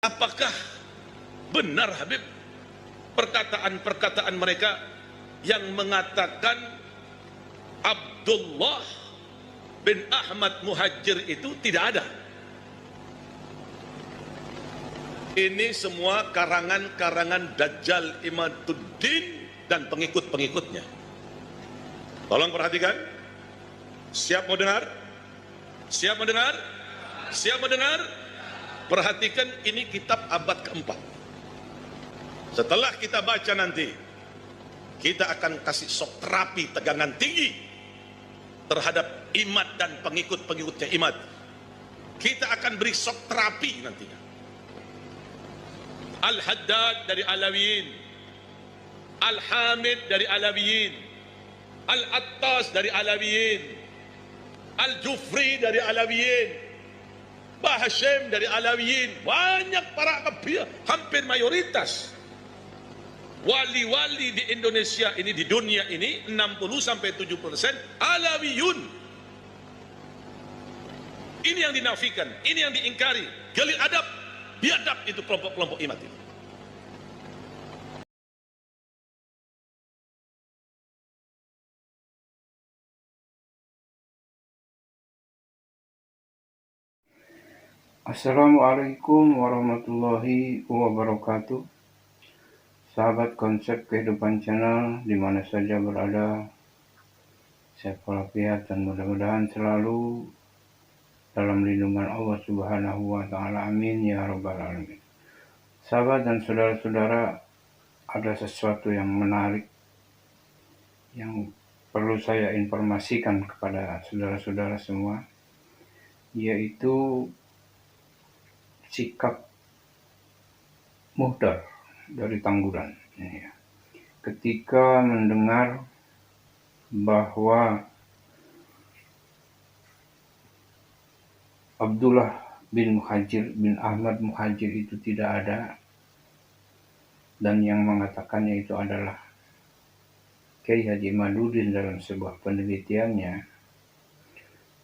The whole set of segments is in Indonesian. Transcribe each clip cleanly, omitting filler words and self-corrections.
Apakah benar Habib perkataan-perkataan mereka yang mengatakan Abdullah bin Ahmad Muhajir itu tidak ada? Ini semua karangan-karangan Dajjal Imaduddin dan pengikut-pengikutnya. Tolong perhatikan. Siap mau dengar? Siap mau dengar? Siap mau dengar? Perhatikan, ini kitab abad keempat. Setelah kita baca nanti, kita akan kasih shock terapi tegangan tinggi terhadap Imad dan pengikut-pengikutnya Imad. Kita akan beri shock terapi nantinya. Al-Haddad dari Alawiyin, Al-Hamid dari Alawiyin, Al-Attas dari Alawiyin, Al-Jufri dari Alawiyin, Bah Hashim dari Alawiyin. Banyak para kabir, hampir mayoritas wali-wali di Indonesia ini, di dunia ini 60-70% Alawiyun. Ini yang dinafikan, ini yang diingkari. Galil adab, biadab itu kelompok-kelompok Imad ini. Assalamualaikum warahmatullahi wabarakatuh. Sahabat Konsep Kehidupan Channel di mana saja berada, sehat walafiat dan mudah-mudahan selalu dalam lindungan Allah Subhanahu wa taala. Amin ya rabbal alamin. Sahabat dan saudara-saudara, ada sesuatu yang menarik yang perlu saya informasikan kepada saudara-saudara semua, yaitu sikap Muhdar dari Tangguran ketika mendengar bahwa Abdullah bin Ahmad Muhajir itu tidak ada, dan yang mengatakannya itu adalah Kiai Haji Imaduddin dalam sebuah penelitiannya,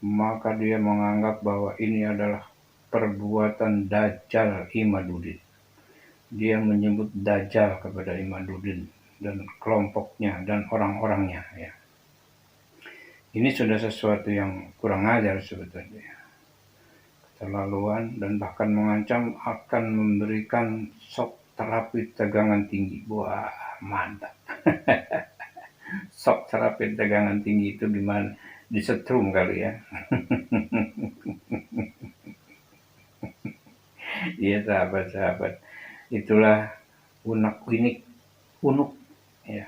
maka dia menganggap bahwa ini adalah perbuatan Dajjal Imaduddin. Dia menyebut Dajjal kepada Imaduddin dan kelompoknya dan orang-orangnya. Ya. Ini sudah sesuatu yang kurang ajar sebetulnya, keterlaluan, dan bahkan mengancam akan memberikan shock terapi tegangan tinggi. Wah, mantap. Shock terapi tegangan tinggi itu dimana? Disetrum kali ya. Iya sahabat-sahabat, itulah unuk ya,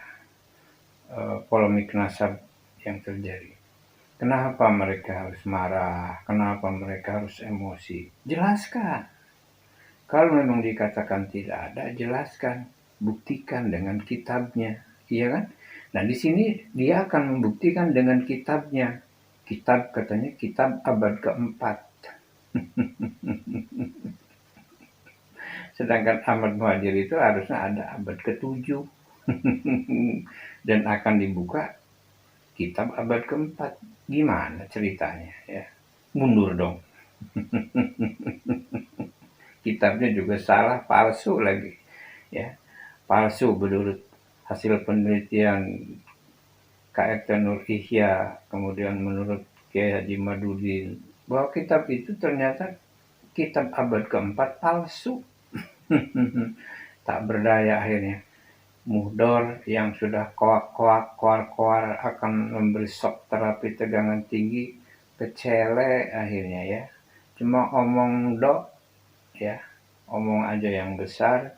polemik nasab yang terjadi. Kenapa mereka harus marah? Kenapa mereka harus emosi? Jelaskan. Kalau memang dikatakan tidak ada, jelaskan, buktikan dengan kitabnya, iya kan? Nah di sini dia akan membuktikan dengan kitabnya. Kitab katanya kitab abad keempat. Sedangkan Ahmad Muhajir itu harusnya ada abad ke-7 dan akan dibuka kitab abad ke-4. Gimana ceritanya ya? Mundur dong. Kitabnya juga salah, palsu lagi ya. Palsu menurut hasil penelitian KRT Nur Ihya, kemudian menurut Kiai Haji Imaduddin, bahwa kitab itu ternyata kitab abad ke-4 palsu. Tak berdaya akhirnya Muhdar yang sudah koar akan memberi shock terapi tegangan tinggi, kecele akhirnya ya, cuma omong ya, omong aja yang besar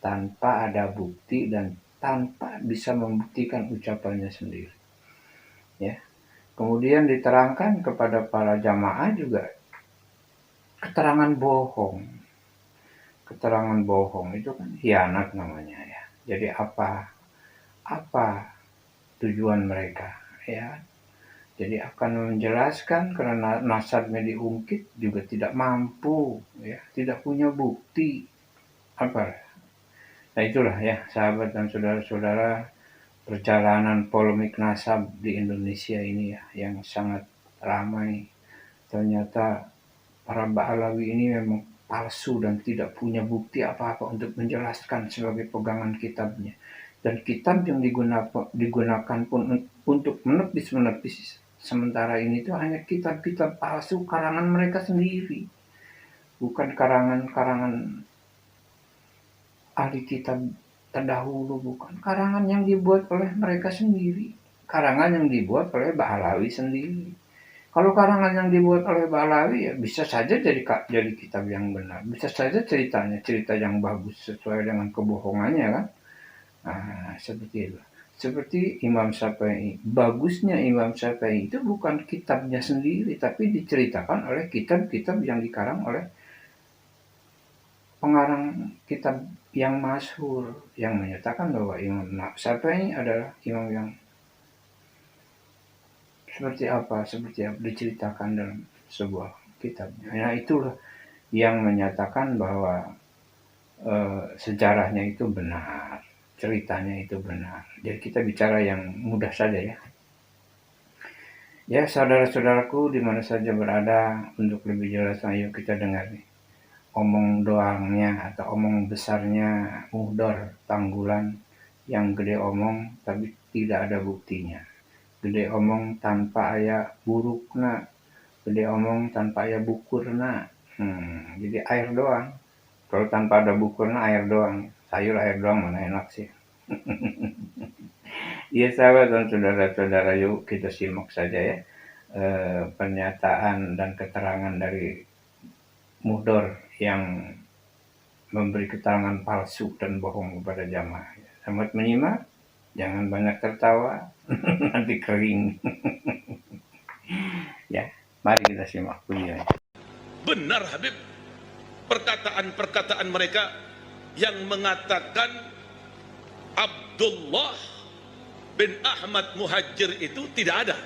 tanpa ada bukti dan tanpa bisa membuktikan ucapannya sendiri ya. Kemudian diterangkan kepada para jamaah juga keterangan bohong. Keterangan bohong itu kan khianat namanya ya. Jadi apa tujuan mereka ya? Jadi akan menjelaskan karena nasabnya diungkit juga tidak mampu ya, tidak punya bukti apa. Nah itulah ya sahabat dan saudara-saudara, perjalanan polemik nasab di Indonesia ini ya yang sangat ramai. Ternyata para Ba'alawi ini memang palsu dan tidak punya bukti apa-apa untuk menjelaskan sebagai pegangan kitabnya. Dan kitab yang digunakan pun untuk menepis-menepis sementara ini itu hanya kitab-kitab palsu karangan mereka sendiri, bukan karangan-karangan ahli kitab terdahulu, bukan karangan yang dibuat oleh mereka sendiri, karangan yang dibuat oleh Ba'alawi sendiri. Kalau karangan yang dibuat oleh Ba'alawi ya bisa saja jadi kitab yang benar, bisa saja ceritanya cerita yang bagus sesuai dengan kebohongannya kan. Nah, seperti itu. Seperti Imam Syafi'i. Bagusnya Imam Syafi'i itu bukan kitabnya sendiri, tapi diceritakan oleh kitab-kitab yang dikarang oleh pengarang kitab yang masyhur, yang menyatakan bahwa Imam Syafi'i adalah imam yang seperti apa diceritakan dalam sebuah kitabnya. Nah, itulah yang menyatakan bahwa sejarahnya itu benar, ceritanya itu benar. Jadi kita bicara yang mudah saja ya. Ya, saudara-saudaraku di mana saja berada, untuk lebih jelas ayo kita dengar nih omong doangnya atau omong besarnya Muhdor Tanggulan, yang gede omong tapi tidak ada buktinya. Gede omong tanpa aya burukna, gede omong tanpa aya bukurna. Jadi air doang. Kalau tanpa ada bukurna air doang. Sayur air doang mana enak sih. Iya sahabat dan saudara-saudara, yuk kita simak saja ya pernyataan dan keterangan dari Muhdor yang memberi keterangan palsu dan bohong kepada jamaah. Selamat menyimak, jangan banyak tertawa, nanti kering. Ya, mari kita simak videonya. Benar Habib, perkataan-perkataan mereka yang mengatakan Abdullah bin Ahmad Muhajir itu tidak ada.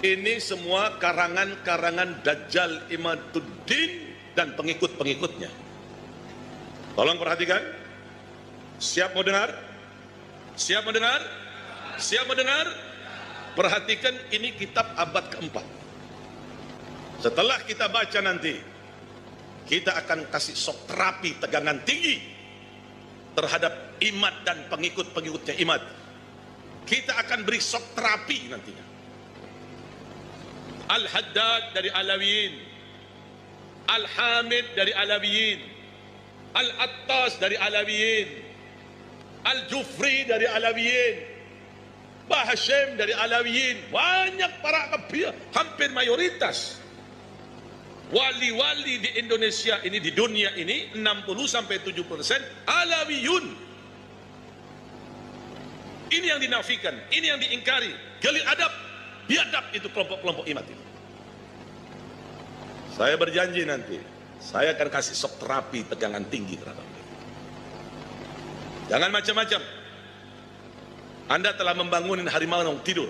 Ini semua karangan-karangan Dajjal Imaduddin dan pengikut-pengikutnya. Tolong perhatikan. Siap mau dengar? Siap mau dengar? Siap mau dengar? Perhatikan, ini kitab abad keempat. Setelah kita baca nanti, kita akan kasih sok terapi tegangan tinggi terhadap Imad dan pengikut-pengikutnya Imad. Kita akan beri sok terapi nantinya. Al-Haddad dari Alawiyin, Al-Hamid dari Alawiyin, Al-Attas dari Alawiyin, Al-Jufri dari Alawiyin, Bahashim dari Alawiyin. Banyak para kabir, hampir mayoritas wali-wali di Indonesia ini, di dunia ini 60-70% Alawiyun. Ini yang dinafikan, ini yang diingkari. Galil adab, biadab itu kelompok-kelompok Imad itu. Saya berjanji nanti saya akan kasih sok terapi tegangan tinggi terhadap mereka. Jangan macam-macam. Anda telah membangunin harimau yang tidur.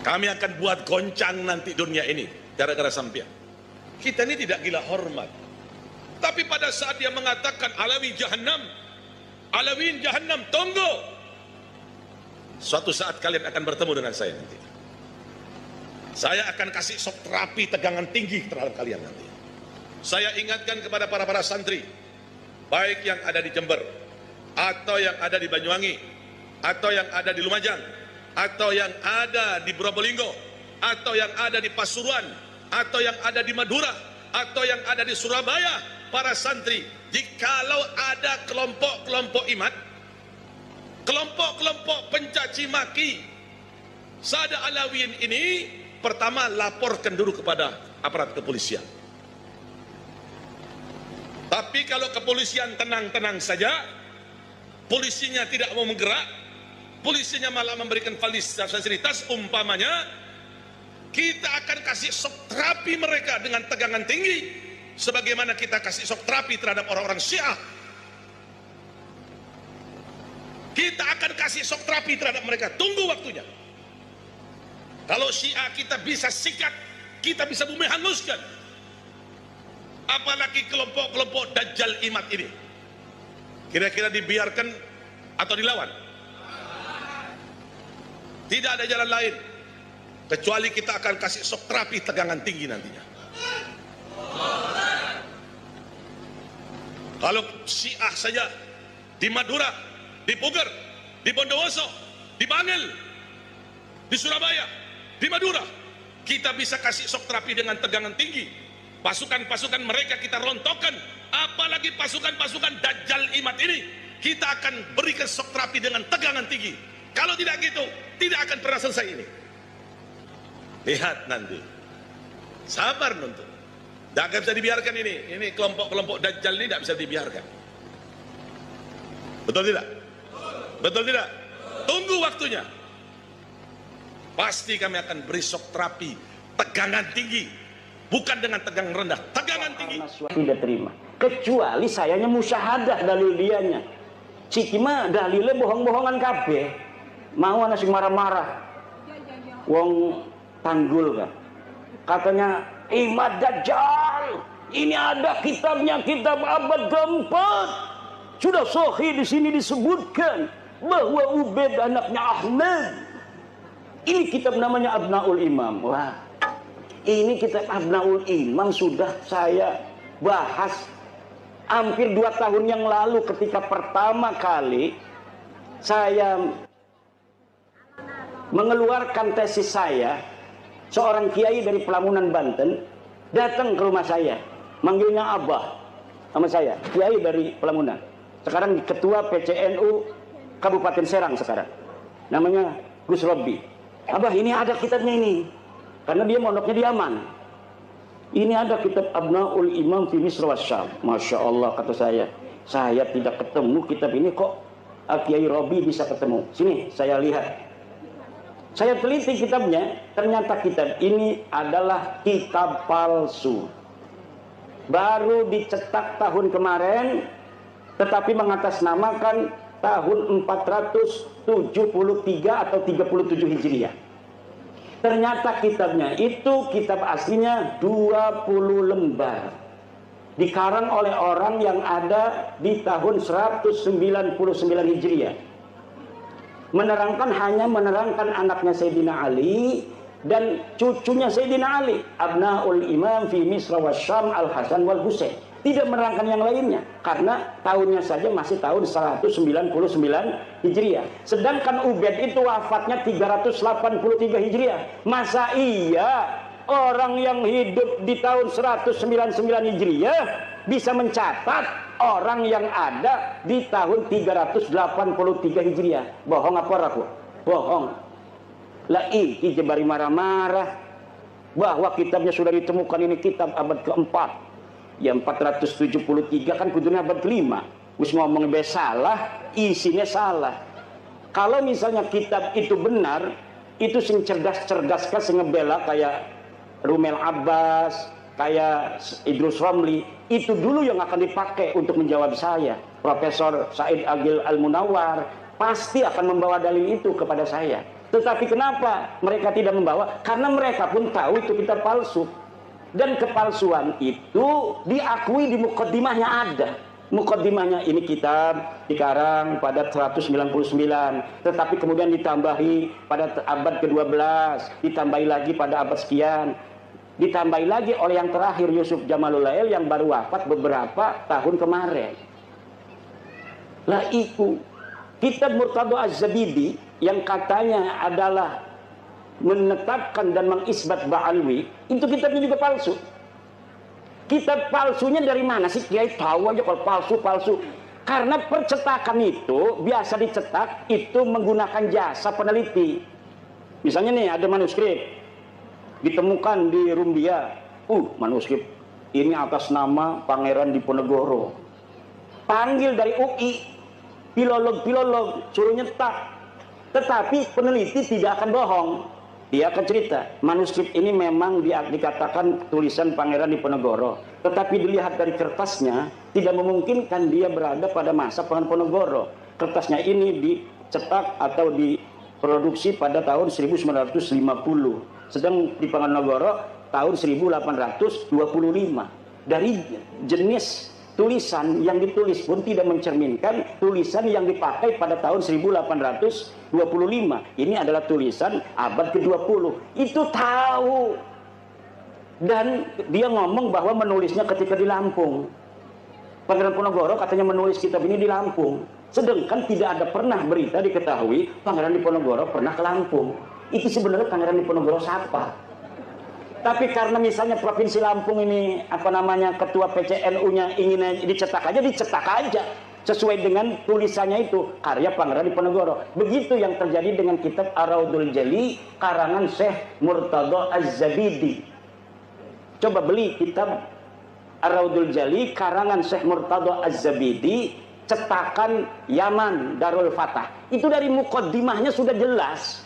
Kami akan buat goncang nanti dunia ini gara-gara sampean. Kita ini tidak gila hormat. Tapi pada saat dia mengatakan Alawi Jahannam, Alawiyin Jahannam, tunggu. Suatu saat kalian akan bertemu dengan saya nanti. Saya akan kasih sok terapi tegangan tinggi terhadap kalian nanti. Saya ingatkan kepada para santri, baik yang ada di Jember, atau yang ada di Banyuwangi, atau yang ada di Lumajang, atau yang ada di Probolinggo, atau yang ada di Pasuruan, atau yang ada di Madura, atau yang ada di Surabaya, para santri, jikalau ada kelompok-kelompok Imad, kelompok-kelompok pencaci maki Sada Alawiyin ini, pertama laporkan dulu kepada aparat kepolisian. Tapi kalau kepolisian tenang-tenang saja, polisinya tidak mau menggerak, polisinya malah memberikan fasilitas, umpamanya kita akan kasih shock terapi mereka dengan tegangan tinggi, sebagaimana kita kasih shock terapi terhadap orang-orang Syiah. Kita akan kasih shock terapi terhadap mereka, tunggu waktunya. Kalau Syiah kita bisa sikat, kita bisa bumi hanguskan. Apalagi kelompok-kelompok Dajjal Imad ini. Kira-kira dibiarkan atau dilawan? Tidak ada jalan lain. kecuali kita akan kasih shock terapi tegangan tinggi nantinya. Kalau Syiah saja di Madura, di Puger, di Bondowoso, di Bangil, di Surabaya, di Madura, kita bisa kasih shock terapi dengan tegangan tinggi. Pasukan-pasukan mereka kita rontokkan, apalagi pasukan-pasukan Dajjal Imad ini, kita akan berikan shock terapi dengan tegangan tinggi. Kalau tidak gitu, tidak akan pernah selesai ini. Lihat nanti, sabar nonton. Tidak bisa dibiarkan ini kelompok-kelompok Dajjal ini tidak bisa dibiarkan. Betul tidak? Betul tidak? Tunggu waktunya. Pasti kami akan beri shock terapi tegangan tinggi, bukan dengan tegangan rendah, tegangan tinggi. Tidak terima, kecuali sayanya musyahadah dalil dianya. Siki mah dalilnya bohong-bohongan kabeh. Mau anak sing marah-marah. Wong Tanggul kan. Katanya Imad Dajjal. Ini ada kitabnya, kitab abad keempat. Sudah sahih di sini disebutkan bahwa Ubaid anaknya Ahmad. Ini kitab namanya Abnaul Imam. Wah, ini kitab Abnaul Imam sudah saya bahas hampir 2 tahun yang lalu ketika pertama kali saya mengeluarkan tesis saya. Seorang kiai dari Pelamunan Banten datang ke rumah saya, manggilnya Abah sama saya, kiai dari Pelamunan. Sekarang ketua PCNU Kabupaten Serang sekarang. Namanya Gus Robi. Abah, ini ada kitabnya ini. Karena dia mondoknya di Yaman. Ini ada kitab Abnaul Imam fi Misr Wasyam. Masya Allah, kata saya tidak ketemu kitab ini, kok Kiai Robi bisa ketemu. Sini saya lihat. Saya teliti kitabnya, ternyata kitab ini adalah kitab palsu. Baru dicetak tahun kemarin, tetapi mengatasnamakan tahun 473 atau 37 Hijriah. Ternyata kitabnya itu kitab aslinya 20 lembar. Dikarang oleh orang yang ada di tahun 199 Hijriah. Hanya menerangkan anaknya Sayyidina Ali dan cucunya Sayyidina Ali, Abnaul Imam fi Misr Wasyam Al-Hasan wal Husain. Tidak menerangkan yang lainnya karena tahunnya saja masih tahun 199 Hijriah. Sedangkan Ubaid itu wafatnya 383 Hijriah. Masa iya orang yang hidup di tahun 199 Hijriah bisa mencatat orang yang ada di tahun 383 Hijriah? Bohong apa aku? Bohong. Lah iki jebari marah-marah bahwa kitabnya sudah ditemukan, ini kitab abad keempat. Ya 473 kan kudunya abad kelima. Wis ngomong salah, isinya salah. Kalau misalnya kitab itu benar, itu sing cerdas-cerdas kan sing ngebela kayak Rumel Abbas, kayak Idrus Romli, itu dulu yang akan dipakai untuk menjawab saya. Profesor Said Agil Al-Munawar pasti akan membawa dalil itu kepada saya. Tetapi kenapa mereka tidak membawa? Karena mereka pun tahu itu kitab palsu. Dan kepalsuan itu diakui di mukaddimahnya ada. Mukaddimahnya ini kitab dikarang pada 199, tetapi kemudian ditambahi pada abad ke-12, ditambahi lagi pada abad sekian, ditambahi lagi oleh yang terakhir Yusuf Jamalul Lail yang baru wafat beberapa tahun kemarin. Lah itu kitab Murtadha Az-Zabidi yang katanya adalah menetapkan dan mengisbat Ba'alwi, itu kitabnya juga palsu. Kitab palsunya dari mana sih? Kiai tahu aja kalau palsu-palsu. Karena percetakan itu biasa dicetak itu menggunakan jasa peneliti. Misalnya nih ada manuskrip ditemukan di Rumbia. Manuskrip ini atas nama Pangeran Diponegoro. Panggil dari UI, filolog suruh nyetak. Tetapi peneliti tidak akan bohong. Dia akan cerita, manuskrip ini memang dikatakan tulisan Pangeran Diponegoro, tetapi dilihat dari kertasnya tidak memungkinkan dia berada pada masa Pangeran Diponegoro. Kertasnya ini dicetak atau diproduksi pada tahun 1950, sedang di Pangeran Diponegoro tahun 1825. Dari jenis tulisan yang ditulis pun tidak mencerminkan tulisan yang dipakai pada tahun 1825. Ini adalah tulisan abad ke-20. Itu tahu. Dan dia ngomong bahwa menulisnya ketika di Lampung. Pangeran Diponegoro katanya menulis kitab ini di Lampung. Sedangkan tidak ada pernah berita diketahui Pangeran Diponegoro pernah ke Lampung. Itu sebenarnya Pangeran Diponegoro siapa? Tapi karena misalnya Provinsi Lampung ini ketua PCNU-nya ingin dicetak aja sesuai dengan tulisannya itu karya Pangeran Diponegoro. Begitu yang terjadi dengan kitab Ar-Raudul Jali karangan Syekh Murtada Az-Zabidi. Coba beli kitab Ar-Raudul Jali karangan Syekh Murtada Az-Zabidi, cetakan Yaman Darul Fatah. Itu dari mukaddimahnya sudah jelas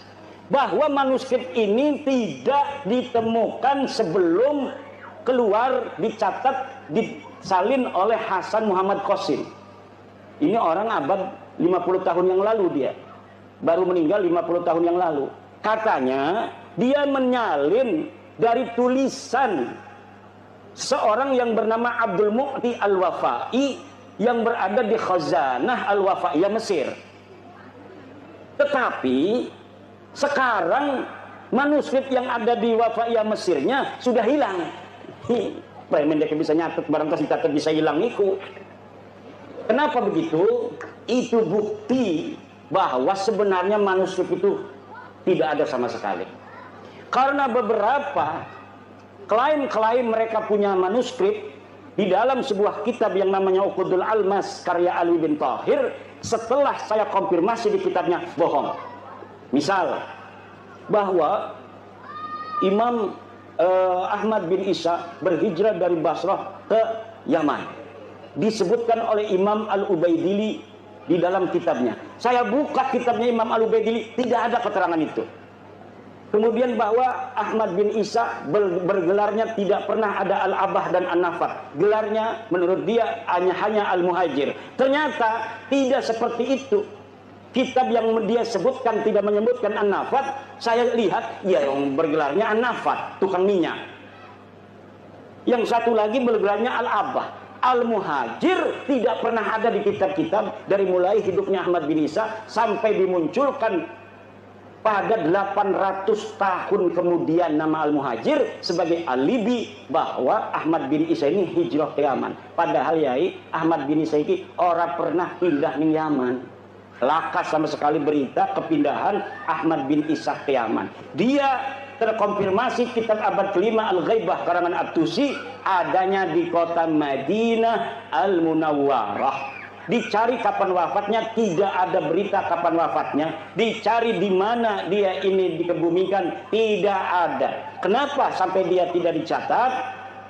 bahwa manuskrip ini tidak ditemukan sebelum keluar, dicatat, disalin oleh Hasan Muhammad Qasim. Ini orang abad 50 tahun yang lalu dia. Baru meninggal 50 tahun yang lalu. Katanya dia menyalin dari tulisan seorang yang bernama Abdul Mu'ti Al-Wafai yang berada di Khazanah Al-Wafaiyah Mesir. Tetapi sekarang manuskrip yang ada di Wafaiyah Mesirnya sudah hilang. Premen dia bisa nyatet, barangkali catat bisa hilang niku. Kenapa begitu? Itu bukti bahwa sebenarnya manuskrip itu tidak ada sama sekali. Karena beberapa klaim mereka punya manuskrip di dalam sebuah kitab yang namanya Uqudul Almas karya Ali bin Thahir, setelah saya konfirmasi di kitabnya bohong. Misal bahwa Imam Ahmad bin Isa berhijrah dari Basrah ke Yaman. Disebutkan oleh Imam Al-Ubaidili di dalam kitabnya. Saya buka kitabnya Imam Al-Ubaidili, tidak ada keterangan itu. Kemudian bahwa Ahmad bin Isa bergelarnya tidak pernah ada Al-Abah dan An-Nafar. Gelarnya menurut dia hanya Al-Muhajir. Ternyata tidak seperti itu. Kitab yang dia sebutkan tidak menyebutkan An-Nafat. Saya lihat ya yang bergelarnya An-Nafat, tukang minyak. Yang satu lagi bergelarnya Al-Abah. Al-Muhajir tidak pernah ada di kitab-kitab dari mulai hidupnya Ahmad bin Isa sampai dimunculkan pada 800 tahun kemudian nama Al-Muhajir sebagai alibi bahwa Ahmad bin Isa ini hijrah ke Yaman. Padahal yai Ahmad bin Isa ini orang pernah pindah ke Yaman. Lakas sama sekali berita kepindahan Ahmad bin Isa ke Yaman. Dia terkonfirmasi kitab abad kelima Al-Ghaibah karangan At-Tusi adanya di kota Madinah Al-Munawwarah. Dicari kapan wafatnya, tidak ada berita kapan wafatnya. Dicari di mana dia ini dikebumikan, tidak ada. Kenapa sampai dia tidak dicatat?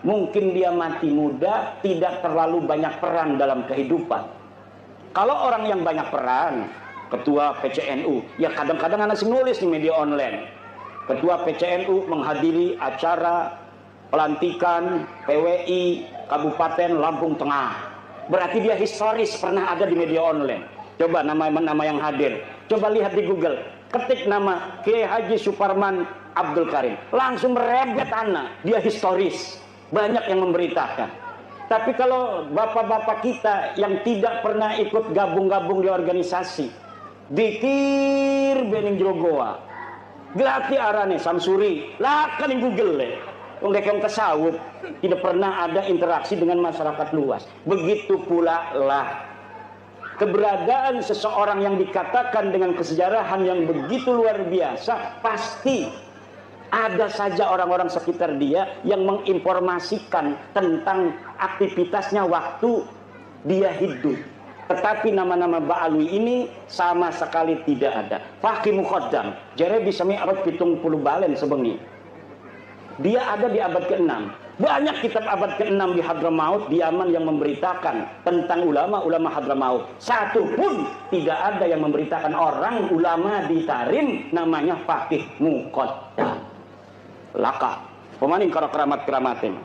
Mungkin dia mati muda, tidak terlalu banyak peran dalam kehidupan. Kalau orang yang banyak peran, ketua PCNU, ya kadang-kadang anak nulis di media online. Ketua PCNU menghadiri acara pelantikan PWI Kabupaten Lampung Tengah. Berarti dia historis pernah ada di media online. Coba nama yang hadir. Coba lihat di Google. Ketik nama Kiai Haji Suparman Abdul Karim. Langsung merebet anak. Dia historis. Banyak yang memberitakan. Tapi kalau bapak-bapak kita yang tidak pernah ikut gabung-gabung di organisasi, dikir bening jogoa, gelati arane Samsuri, lakan Google le, yang tasawuf tidak pernah ada interaksi dengan masyarakat luas. Begitu pula lah keberadaan seseorang yang dikatakan dengan kesejarahan yang begitu luar biasa, pasti ada saja orang-orang sekitar dia yang menginformasikan tentang aktivitasnya waktu dia hidup. Tetapi nama-nama Ba'alwi ini sama sekali tidak ada. Fakih Muqaddam, jare bisa mi'raj 70 balen sebengi. Dia ada di abad ke-6. Banyak kitab abad ke-6 di Hadramaut, di Yaman yang memberitakan tentang ulama-ulama Hadramaut. Satu pun tidak ada yang memberitakan orang ulama di Tarim namanya Fakih Muqaddam. Laka pemaning karo keramat-keramatin.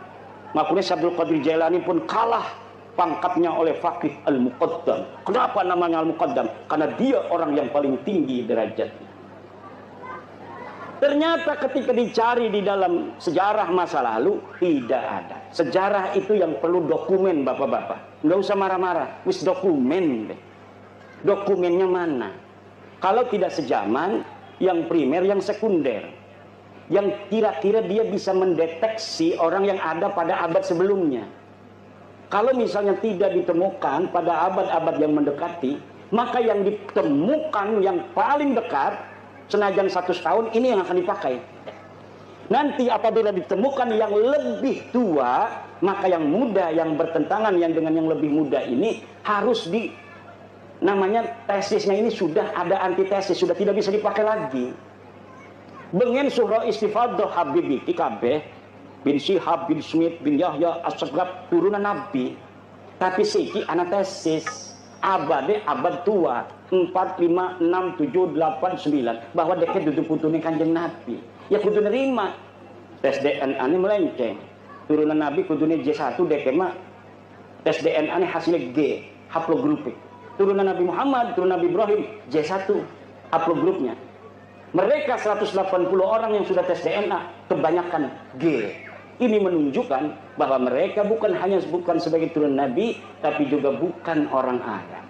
Makanya Abdul Qadir Jailani pun kalah pangkatnya oleh Fakih Al-Muqaddam. Kenapa namanya Al-Muqaddam? Karena dia orang yang paling tinggi derajatnya. Ternyata ketika dicari di dalam sejarah masa lalu tidak ada. Sejarah itu yang perlu dokumen bapak-bapak. nggak usah marah-marah, wis dokumen deh. Dokumennya mana? Kalau tidak sejaman, yang primer, yang sekunder, yang kira-kira dia bisa mendeteksi orang yang ada pada abad sebelumnya. Kalau misalnya tidak ditemukan pada abad-abad yang mendekati, maka yang ditemukan yang paling dekat, senajan 100 tahun, ini yang akan dipakai. Nanti apabila ditemukan yang lebih tua, maka yang muda, yang bertentangan yang dengan yang lebih muda ini harus namanya tesisnya ini sudah ada antitesis, sudah tidak bisa dipakai lagi. Bengen surah istifadah Habib kabeh bin Syihab bin Smith bin Yahya As-Sagrab turunan Nabi, tapi siki antesis abad tua 4, 5, 6, 7, 8, 9 bahwa deket duduk putune Kanjeng Nabi. Ya kudu nerima tes DNA ini melenceng, turunan Nabi kudune J1 deket mah tes DNA ini hasilnya G haplogrupik. Turunan Nabi Muhammad, turunan Nabi Ibrahim J1 haplogrupnya. Mereka 180 orang yang sudah tes DNA kebanyakan G. Ini menunjukkan bahwa mereka bukan hanya bukan sebagai turunan Nabi, tapi juga bukan orang Arab.